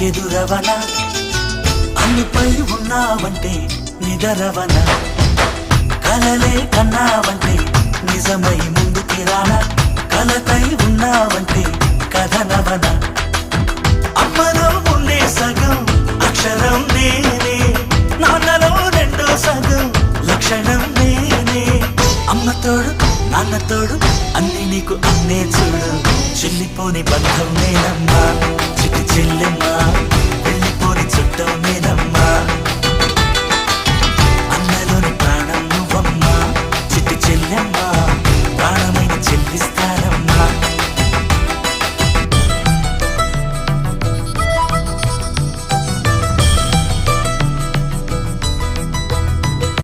ఎదురవన అన్నిపై ఉన్నావంటే నిదరవన కలలే కన్నావంటే నిజమై ముందుకి రానా కలతై ఉన్నావంటే కథనవన అమ్మలో ఉండే సగం అక్షరం నేనే నాన్నలో రెండో సగం లక్షణం నేనే అమ్మ తోడు నాన్న తోడు అన్ని నీకు అన్నే చూడు చెల్లిపోని బంధం నేనమ్మా చిట్టి చెల్లెమ్మా వెళ్ళిపోని చుట్టం నేనే